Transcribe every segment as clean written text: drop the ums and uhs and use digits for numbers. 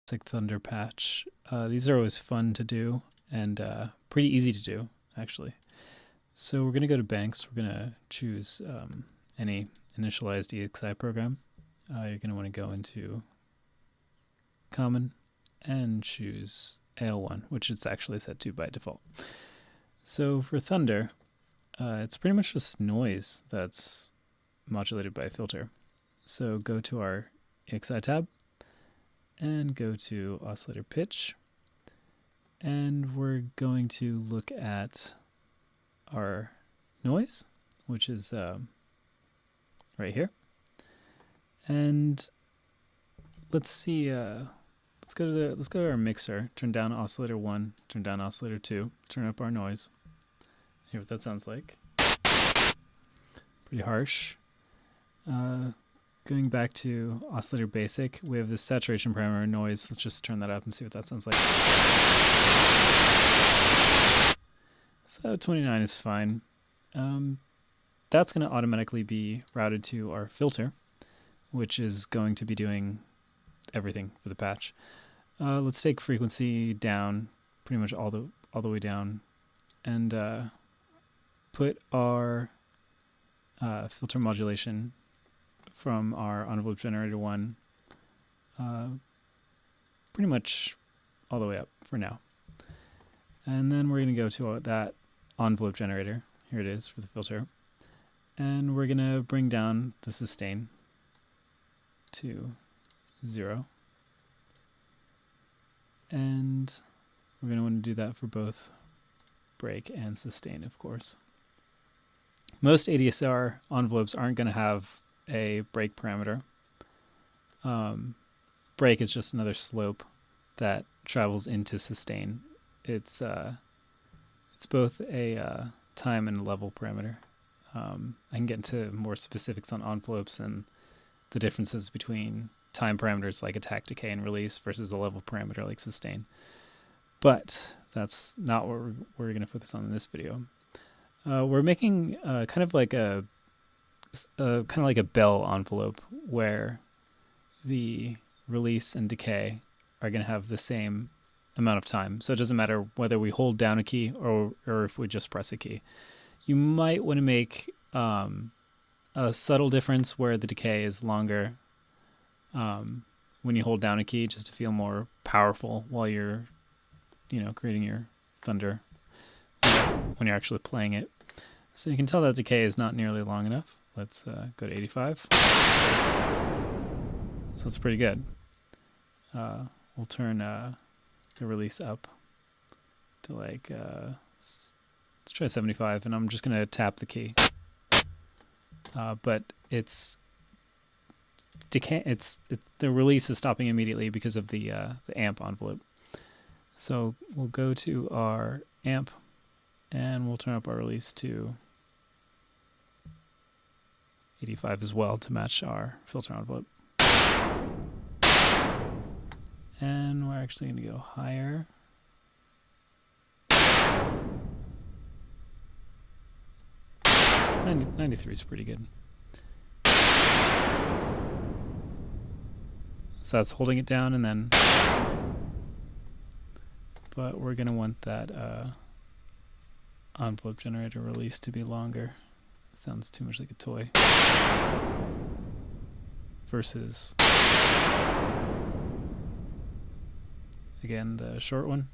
Classic Thunder patch. These are always fun to do and pretty easy to do, actually. So we're going to go to Banks. We're going to choose any initialized EXI program. You're going to want to go into Common and choose AL1, which it's actually set to by default. So for Thunder, it's pretty much just noise that's modulated by a filter. So go to our EXI tab and go to oscillator pitch. And we're going to look at our noise, which is right here. And let's see, let's go to our mixer, turn down oscillator 1, turn down oscillator 2, turn up our noise. Hear what that sounds like. Pretty harsh. Going back to oscillator basic, we have this saturation parameter noise. Let's just turn that up and see what that sounds like. So 29 is fine. That's going to automatically be routed to our filter, which is going to be doing everything for the patch. Let's take frequency down, pretty much all the way down, and put our filter modulation from our envelope generator 1 pretty much all the way up for now. And then we're going to go to that envelope generator. Here it is for the filter. And we're going to bring down the sustain to 0. And we're going to want to do that for both break and sustain, of course. Most ADSR envelopes aren't going to have a break parameter. Break is just another slope that travels into sustain. It's both a time and level parameter. I can get into more specifics on envelopes and the differences between time parameters like attack, decay, and release versus a level parameter like sustain. But that's not what we're going to focus on in this video. We're making kind of like a bell envelope where the release and decay are going to have the same amount of time. So it doesn't matter whether we hold down a key or if we just press a key. You might want to make a subtle difference where the decay is longer when you hold down a key, just to feel more powerful while you're, creating your thunder when you're actually playing it. So you can tell that decay is not nearly long enough. Let's go to 85. So it's pretty good. We'll turn the release up to like, let's try 75, and I'm just going to tap the key. But the release is stopping immediately because of the amp envelope. So we'll go to our amp, and we'll turn up our release to 85 as well to match our filter envelope. And we're actually going to go higher. And 93 is pretty good. So that's holding it down, and then, but we're going to want that envelope generator release to be longer. Sounds too much like a toy. Versus, again, the short one.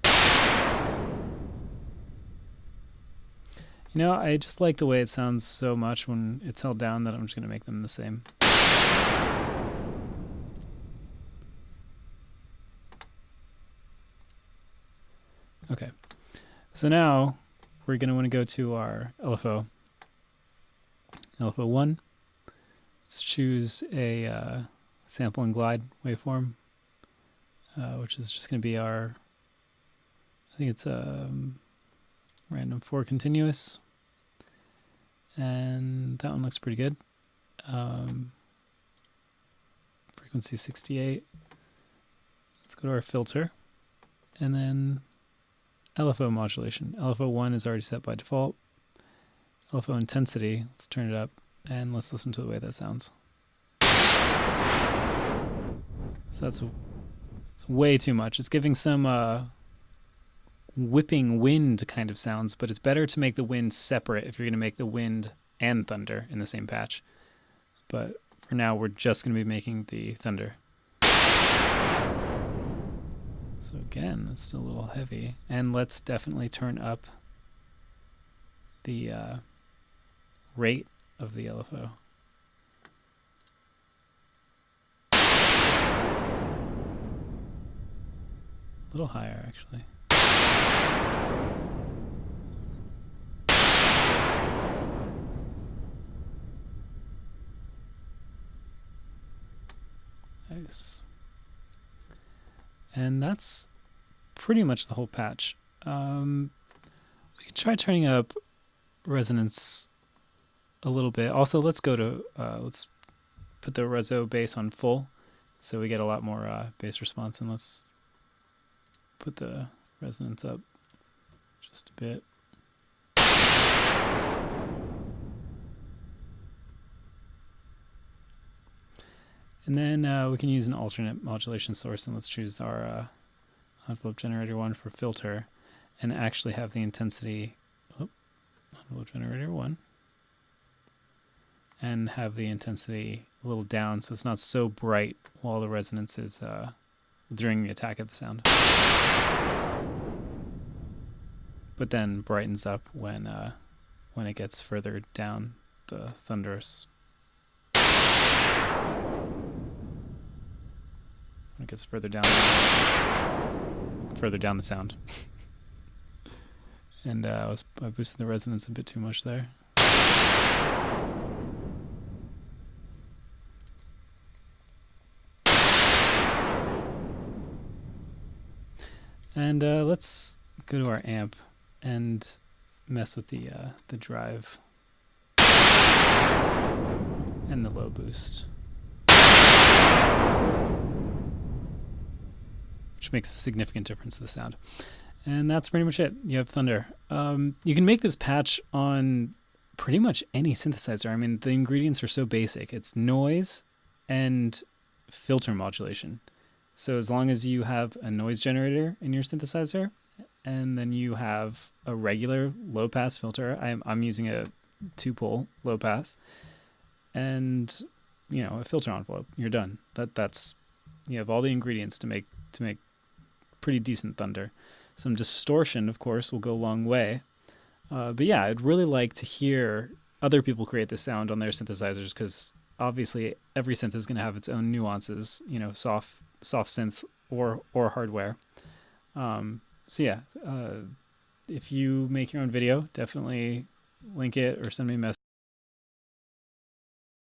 I just like the way it sounds so much when it's held down that I'm just going to make them the same. Okay, so now we're going to want to go to our LFO. LFO1. Let's choose a sample and glide waveform, which is just going to be our, I think it's random 4 continuous. And that one looks pretty good. Frequency 68. Let's go to our filter. And then LFO modulation. LFO1 is already set by default. LFO intensity, let's turn it up, and let's listen to the way that sounds. So that's It's way too much. It's giving some whipping wind kind of sounds, but it's better to make the wind separate if you're going to make the wind and thunder in the same patch. But for now, we're just going to be making the thunder. So again, it's still a little heavy. And let's definitely turn up the rate of the LFO. A little higher, actually. Nice. And that's pretty much the whole patch. We can try turning up resonance a little bit. Also, let's go to, let's put the reso bass on full so we get a lot more bass response, and let's put the resonance up just a bit. And then we can use an alternate modulation source, and let's choose our envelope generator 1 for filter, and actually have the intensity, envelope generator 1, and have the intensity a little down so it's not so bright while the resonance is during the attack of the sound. But then brightens up when it gets further down the thunderous. When it gets further down the sound. And I boosted the resonance a bit too much there. And let's go to our amp and mess with the drive and the low boost, which makes a significant difference to the sound. And that's pretty much it. You have thunder. You can make this patch on pretty much any synthesizer. I mean, the ingredients are so basic. It's noise and filter modulation. So as long as you have a noise generator in your synthesizer, and then you have a regular low-pass filter. I'm using a 2-pole low-pass, and a filter envelope. You're done. That's you have all the ingredients to make pretty decent thunder. Some distortion, of course, will go a long way. But yeah, I'd really like to hear other people create this sound on their synthesizers, because obviously every synth is going to have its own nuances. Soft synth or hardware. So yeah, if you make your own video, definitely link it or send me a message.